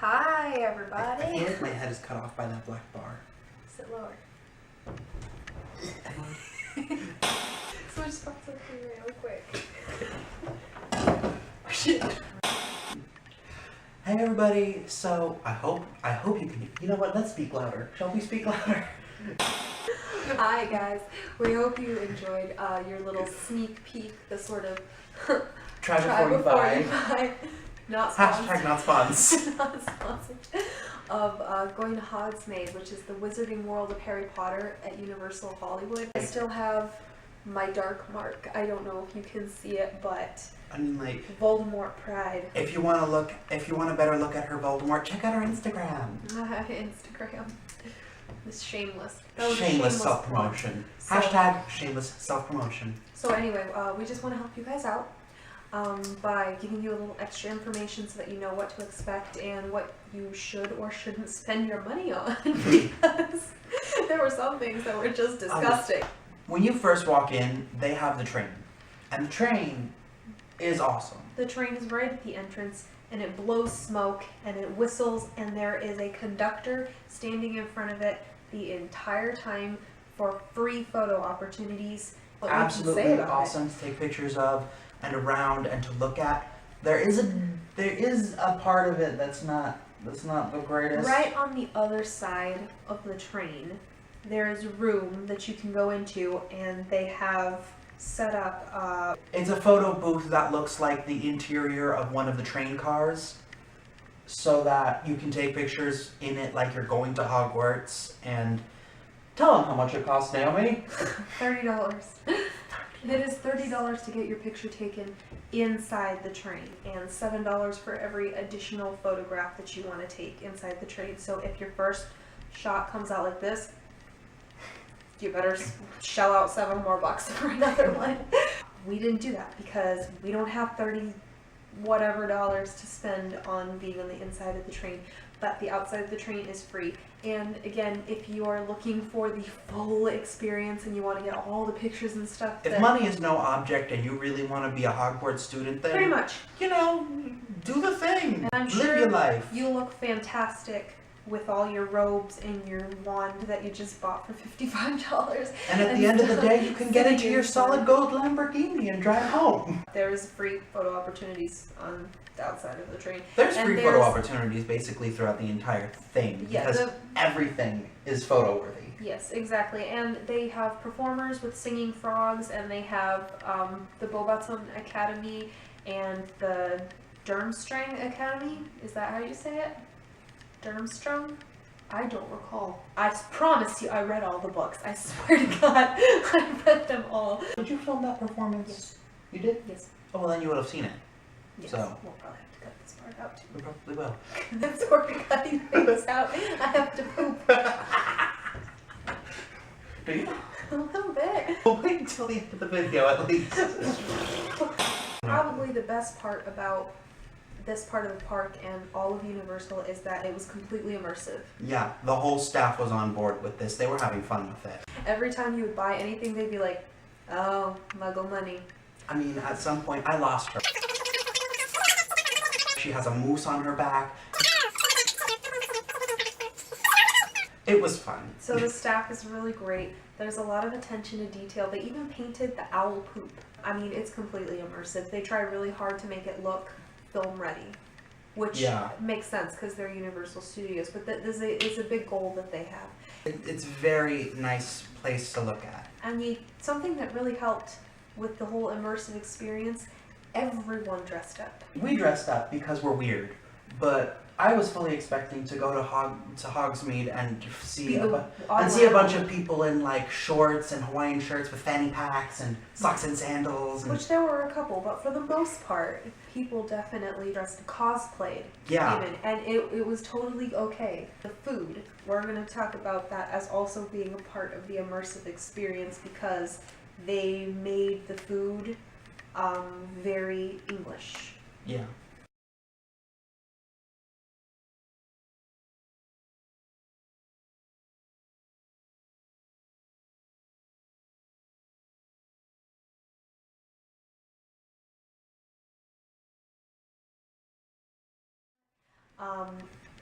Hi, everybody. I feel like my head is cut off by that black bar. Sit lower. Switch spots with me real quick. Shit. Hey everybody, so I hope you can, you know what, let's speak louder. Shall we speak louder? Hi guys, we hope you enjoyed your little sneak peek, the sort of Try before you buy. Not sponsored. Hashtag not spons. Not sponsored. Of going to Hogsmeade, which is the Wizarding World of Harry Potter at Universal Hollywood. I still have my dark mark. I don't know if you can see it, but I mean, like, Voldemort pride. if you want a better look at her Voldemort, check out her Instagram. Instagram. It's shameless. Shameless self-promotion. So, Hashtag shameless self-promotion. So anyway, we just want to help you guys out by giving you a little extra information so that you know what to expect and what you should or shouldn't spend your money on, because there were some things that were just disgusting. When you first walk in, they have the train. And the train is awesome. The train is right at the entrance, and it blows smoke, and it whistles, and there is a conductor standing in front of it the entire time for free photo opportunities. Absolutely awesome to take pictures of and around and to look at. There is a part of it that's not the greatest. Right on the other side of the train, there is a room that you can go into, and they have set up it's a photo booth that looks like the interior of one of the train cars, so that you can take pictures in it like you're going to Hogwarts. And tell them how much it costs, Naomi. $30. It is $30 to get your picture taken inside the train, and $7 for every additional photograph that you want to take inside the train. So if your first shot comes out like this, you better shell out $7 more for another one. We didn't do that because we don't have $30 whatever to spend on being on the inside of the train, but the outside of the train is free. And again, if you are looking for the full experience and you want to get all the pictures and stuff, If money is no object and you really want to be a Hogwarts student, then pretty much, you know, do the thing. and I'm Live sure your life. you look fantastic with all your robes and your wand that you just bought for $55. And at the end of the day, you can get into your solid gold Lamborghini and drive home. There's free photo opportunities on the outside of the train. There's And free photo opportunities basically throughout the entire thing, Yeah, because everything is photo worthy. Yes, exactly. And they have performers with singing frogs, and they have the Beauxbatons Academy and the Durmstrang Academy. Is that how you say it? Durmstrang? I don't recall. I promise you I read all the books. I swear to God, I read them all. Did you film that performance? Yes. You did? Yes. Oh, well then you would have seen it. Yes. So. We'll probably have to cut this part out too. We probably will. That's where we're cutting things out. I have to poop Do you? a little bit. We'll wait until the end of the video at least. Probably the best part about this part of the park and all of Universal is that it was completely immersive. Yeah, the whole staff was on board with this. They were having fun with it. Every time you would buy anything, they'd be like, oh, muggle money. I mean, at some point, I lost her. She has a moose on her back. It was fun. So the staff is really great. There's a lot of attention to detail. They even painted the owl poop. I mean, it's completely immersive. They try really hard to make it look film ready, which makes sense because they're Universal Studios, but that is a big goal that they have. It's a very nice place to look at. And something that really helped with the whole immersive experience, everyone dressed up. We dressed up because we're weird, but I was fully expecting to go to Hogsmeade and see a bunch of people in like shorts and Hawaiian shirts with fanny packs and socks and sandals. And which there were a couple, but for the most part, people definitely dressed, cosplayed. Yeah. Even, and it was totally okay. The food, we're going to talk about that as also being a part of the immersive experience because they made the food very English. Yeah.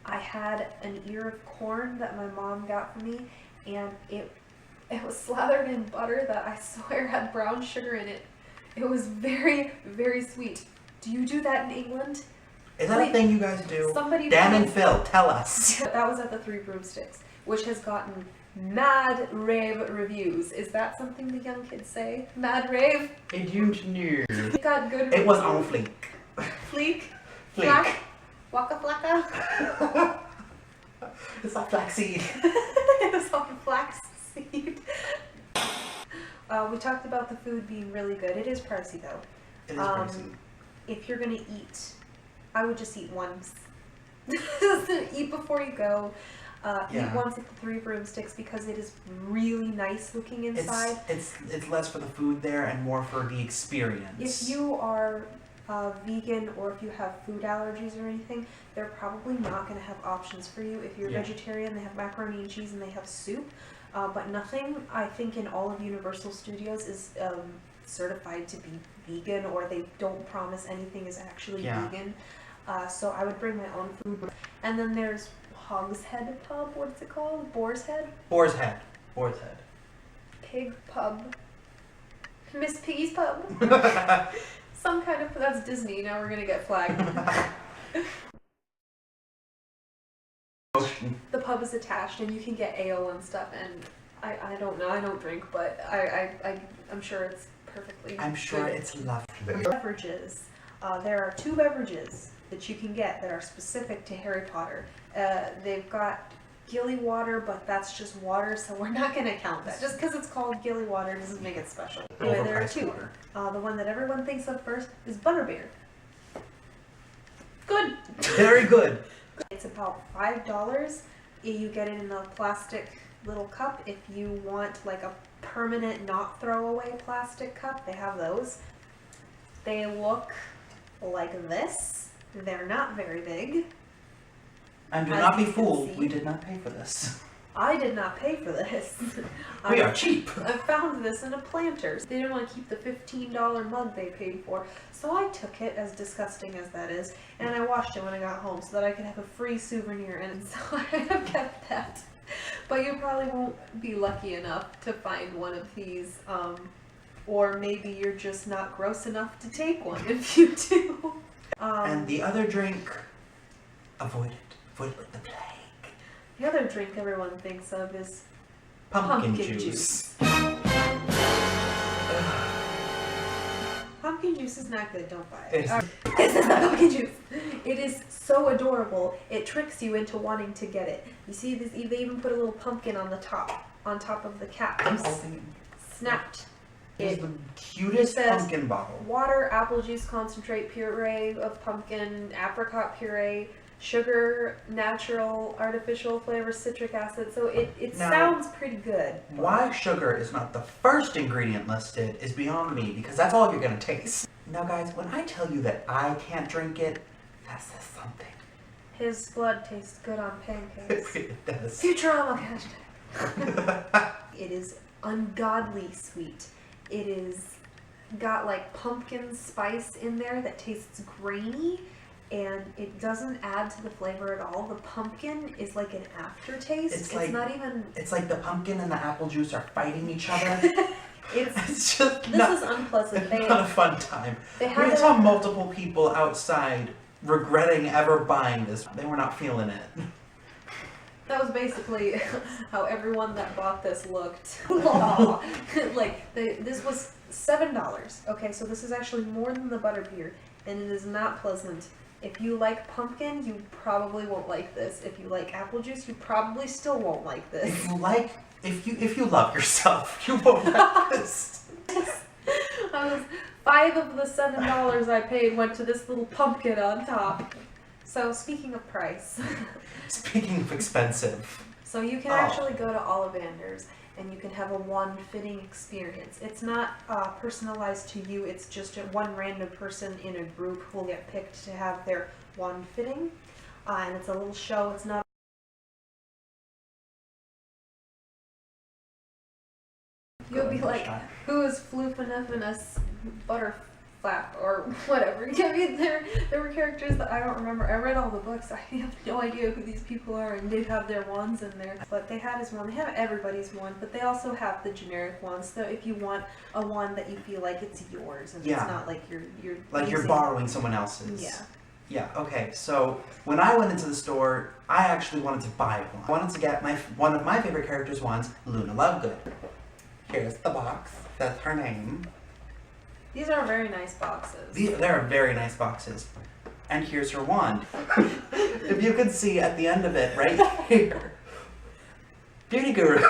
I had an ear of corn that my mom got for me, and it was slathered in butter that I swear had brown sugar in it. It was very, very sweet. Do you do that in England? Is that a thing you guys do? Somebody Dan and Phil, tell us. That was at the Three Broomsticks, which has gotten mad rave reviews. Is that something the young kids say? Mad rave? I don't know. It got good It was reviews. on fleek. Fleek? Fleek. Flack? Waka flacka? It's like flaxseed. It was on flaxseed. We talked about the food being really good. It is pricey though. It is pricey. If you're gonna eat, I would just eat once. Eat before you go. Eat once at the Three Broomsticks because it is really nice looking inside. It's less for the food there and more for the experience. If you are vegan or if you have food allergies or anything, they're probably not going to have options for you. If you're vegetarian, they have macaroni and cheese and they have soup. But nothing, I think, in all of Universal Studios is certified to be vegan, or they don't promise anything is actually vegan. So I would bring my own food. And then there's Hogshead Pub. What's it called? Boar's Head? Boar's Head. Boar's Head. Pig Pub. Miss Piggy's Pub. Some kind of, that's Disney. Now we're gonna get flagged. The pub is attached, and you can get ale and stuff. And I don't know. I don't drink, but I'm sure it's perfectly. I'm sure good. it's lovely. Beverages. There are 2 beverages that you can get that are specific to Harry Potter. They've got Gilly water, but that's just water, so we're not going to count that. Just because it's called Gilly water doesn't make it special. Anyway, there are 2. The one that everyone thinks of first is Butterbeer. Good. Very good. It's about $5. You get it in a plastic little cup. If you want like a permanent, not throwaway plastic cup, they have those. They look like this. They're not very big. And do not be fooled, we did not pay for this. I did not pay for this. We are cheap. I found this in a Planters. They didn't want to keep the $15 mug they paid for, so I took it, as disgusting as that is, and I washed it when I got home so that I could have a free souvenir, and so I have kept that. But you probably won't be lucky enough to find one of these, or maybe you're just not gross enough to take one if you do. And the other drink, avoid it. Avoid it like the plague. The other drink everyone thinks of is Pumpkin juice. Pumpkin juice is not good, don't buy It it. This is not pumpkin juice. It is so adorable. It tricks you into wanting to get it. You see, this, they even put a little pumpkin on the top of the cap. I'm holding it. Snapped. It's the cutest says pumpkin bottle. Water, apple juice concentrate, puree of pumpkin, apricot puree, sugar, natural, artificial flavor, citric acid. So it Now, sounds pretty good. Why sugar is not the first ingredient listed is beyond me, because that's all you're gonna taste. Now guys, when I tell you that I can't drink it, that says something. His blood tastes good on pancakes. It does. Futurama hashtag. It is ungodly sweet. It is got like pumpkin spice in there that tastes grainy, and it doesn't add to the flavor at all. The pumpkin is like an aftertaste. It's not even. It's like the pumpkin and the apple juice are fighting each other. It's just this is unpleasant. Not a fun time. We saw multiple people outside regretting ever buying this. They were not feeling it. That was basically how everyone that bought this looked. Like, this was $7. Okay, so this is actually more than the butterbeer, and it is not pleasant. If you like pumpkin, you probably won't like this. If you like apple juice, you probably still won't like this. If you love yourself, you won't like this. 5 of the $7 I paid went to this little pumpkin on top. So speaking of price. Speaking of expensive. So you can actually go to Ollivander's and you can have a one fitting experience. It's not personalized to you, it's just one random person in a group who will get picked to have their one fitting. And it's a little show, it's not You'll be like, who is floofing up in a butterfuck flap or whatever. I mean, there were characters that I don't remember. I read all the books. I have no idea who these people are, and they have their wands in there. But they had his wand. They have everybody's wand, but they also have the generic ones. So if you want a wand that you feel like it's yours, and it's not like you're like you're borrowing someone else's. Yeah. Yeah, okay, so when I went into the store, I actually wanted to buy one. I wanted to get one of my favorite characters' wands, Luna Lovegood. Here's the box. That's her name. These are very nice boxes. They're very nice boxes. And here's her wand. If you can see at the end of it, right here. Beauty Guru.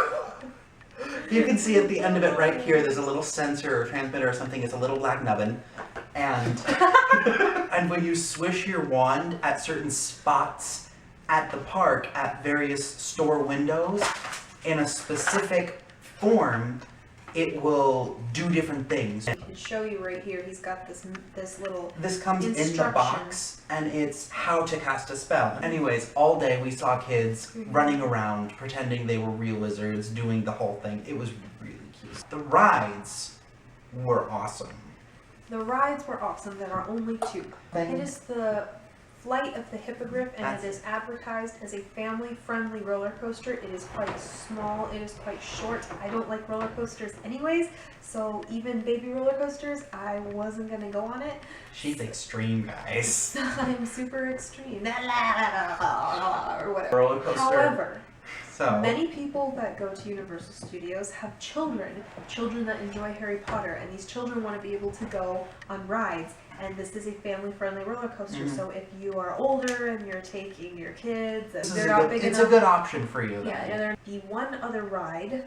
You can see at the end of it right here, there's a little sensor or transmitter or something. It's a little black nubbin. And and when you swish your wand at certain spots at the park, at various store windows, in a specific form, it will do different things. I can show you right here. He's got this little This comes in the box, and it's how to cast a spell. Anyways, all day we saw kids running around, pretending they were real wizards, doing the whole thing. It was really cute. The rides were awesome. The rides were awesome. There are only two. It is the Flight of the Hippogriff, and it is advertised as a family-friendly roller coaster. It is quite small. It is quite short. I don't like roller coasters anyways, so even baby roller coasters, I wasn't going to go on it. She's extreme, guys. I'm super extreme. Or whatever. Roller coaster. However, so many people that go to Universal Studios have children that enjoy Harry Potter, and these children want to be able to go on rides, and this is a family-friendly roller coaster, so if you are older and you're taking your kids, and they're not big enough, it's a good option for you. Yeah, the one other ride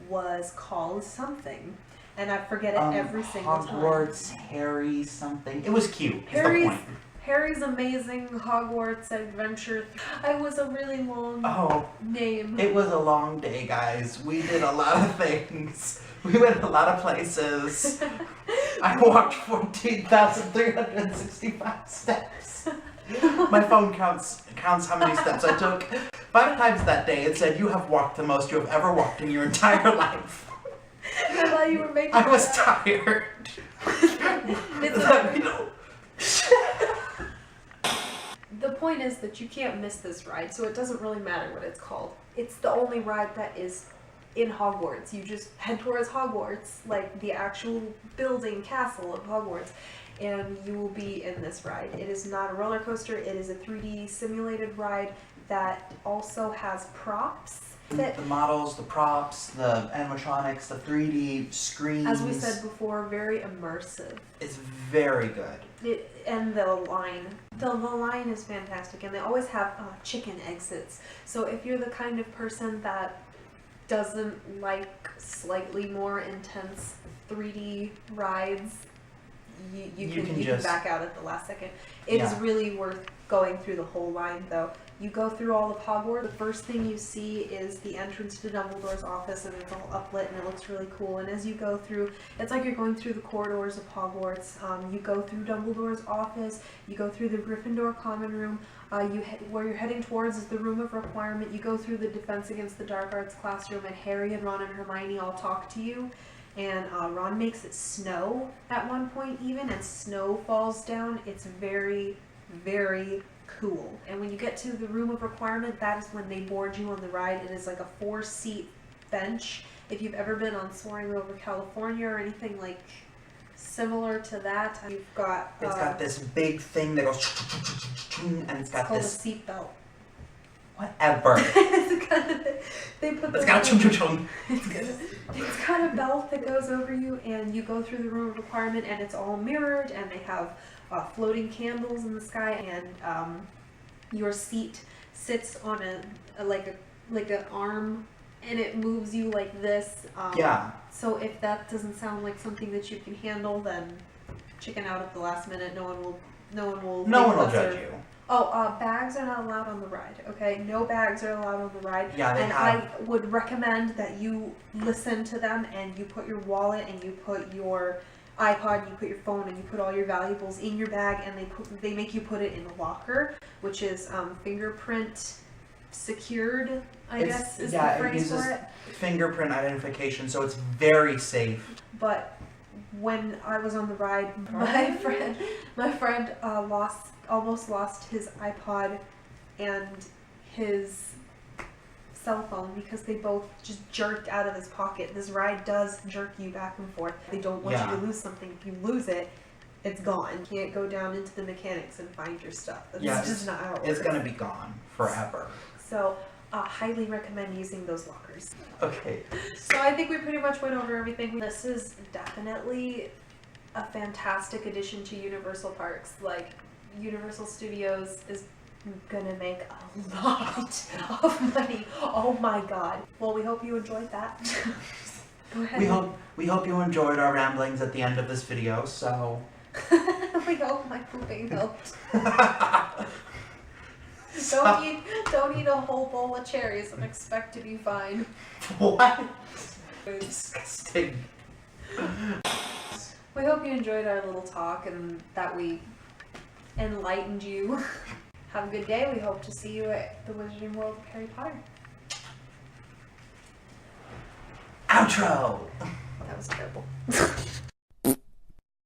was called something, and I forget it every single time. Hogwarts, Harry something. It was cute, is the point. Harry's Amazing Hogwarts Adventure. I was a really long name. It was a long day, guys. We did a lot of things. We went a lot of places. I walked 14,365 steps. My phone counts how many steps I took. 5 times that day it said, "You have walked the most you have ever walked in your entire life." I thought you were making I was tired. The point is that you can't miss this ride, so it doesn't really matter what it's called. It's the only ride that is in Hogwarts. You just head towards Hogwarts, like the actual building, castle of Hogwarts, and you will be in this ride. It is not a roller coaster, it is a 3D simulated ride that also has props. The models, the props, the animatronics, the 3D screens. As we said before, very immersive. It's very good. And the line is fantastic, and they always have chicken exits. So if you're the kind of person that doesn't like slightly more intense 3D rides, you can back out at the last second. It is really worth going through the whole line, though. You go through all of Hogwarts. The first thing you see is the entrance to Dumbledore's office, and it's all uplit, and it looks really cool. And as you go through, it's like you're going through the corridors of Hogwarts. You go through Dumbledore's office. You go through the Gryffindor common room. Where you're heading towards is the Room of Requirement. You go through the Defense Against the Dark Arts classroom, and Harry and Ron and Hermione all talk to you. And Ron makes it snow at one point even, and snow falls down. It's very, very cool. And when you get to the Room of Requirement, that is when they board you on the ride. It is like a 4-seat bench. If you've ever been on Soaring Over California or anything like similar to that, you've got... it's got this big thing that goes... and it's got this... It's called a seat belt. Whatever. It's got a belt that goes over you, and you go through the Room of Requirement, and it's all mirrored, and they have floating candles in the sky, and your seat sits on like an arm, and it moves you like this. So if that doesn't sound like something that you can handle, then chicken out at the last minute. No one will judge you. Bags are not allowed on the ride, okay? No bags are allowed on the ride. I would recommend that you listen to them, and you put your wallet, and you put your iPod, you put your phone, and you put all your valuables in your bag, and they make you put it in a locker, which is fingerprint secured, I guess is the phrase for it. Fingerprint identification, so it's very safe. But when I was on the ride, my friend almost lost his iPod and his cell phone because they both just jerked out of his pocket. This ride does jerk you back and forth. They don't want you to lose something. If you lose it, it's gone. You can't go down into the mechanics and find your stuff. That's just not how it works. It's gonna be gone forever. So, highly recommend using those lockers. Okay. So I think we pretty much went over everything. This is definitely a fantastic addition to Universal Parks. Like, Universal Studios is gonna make a lot of money. Oh my god. Well, we hope you enjoyed that. Go ahead. We hope you enjoyed our ramblings at the end of this video, so we hope my pooping helped. Don't eat a whole bowl of cherries and expect to be fine. What? Disgusting. We hope you enjoyed our little talk and that we enlightened you. Have a good day. We hope to see you at the Wizarding World of Harry Potter. Outro!